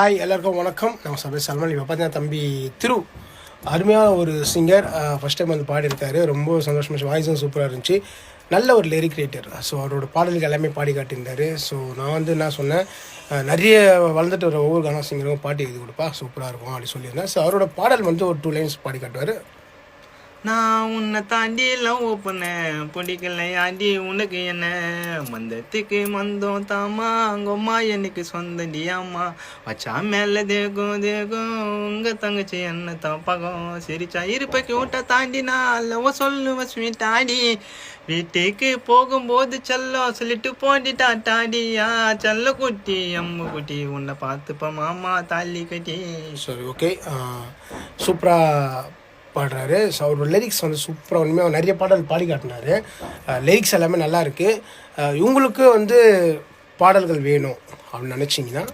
Hi எல்லாருக்கும் வணக்கம். நான் சபை சல்மான். இப்போ பார்த்தீங்கன்னா தம்பி திரு அருமையான ஒரு சிங்கர். ஃபஸ்ட் டைம் வந்து பாடியிருக்காரு. ரொம்ப சந்தோஷமாக, வாய்ஸும் சூப்பராக இருந்துச்சு. நல்ல ஒரு லிரிக் ரைட்டர். ஸோ அவரோட பாடல்கள் எல்லாமே பாடி காட்டியிருந்தார். ஸோ நான் வந்து என்ன சொன்னேன், நிறைய வளர்ந்துட்டு வர ஒவ்வொரு கானா சிங்கருக்கும் பாட்டு எழுதி கொடுப்பா, சூப்பராக இருக்கும் அப்படி சொல்லியிருந்தேன். ஸோ அவரோட பாடல் வந்து ஒரு 2 லைன்ஸ் பாடி காட்டுவார். நான் உன்னை தாண்டி லவ் பண்ணேன், பிடிக்கல ஆண்டி உனக்கு என்ன, மந்தத்துக்கு மந்தம் தாமா அங்கம்மா எனக்கு சொந்தடியாம்மா, வச்சா மேல தேகம் தேகம் உங்க தங்கச்சி என்ன தப்பாகும், சிரிச்சா இருப்பைக்கு விட்ட தாண்டி நான் லவ் சொல்லுவேன் ஸ்வீட் ஆடி, வீட்டுக்கு போகும்போது செல்லம் சொல்லிட்டு போண்டிட்டா டாடியா, செல்ல குட்டி அம்மு குட்டி உன்னை பார்த்துப்ப மாமா தாலி கட்டி. சரி, ஓகே, சூப்பராக பாடுறாரு. ஸோ அவரோட லிரிக்ஸ் வந்து சூப்பராக, உண்மையாக நிறைய பாடல் பாடி காட்டினார். லிரிக்ஸ் எல்லாமே நல்லா இருக்குது. இவங்களுக்கு வந்து பாடல்கள் வேணும் அப்படின்னு நினச்சிங்கன்னா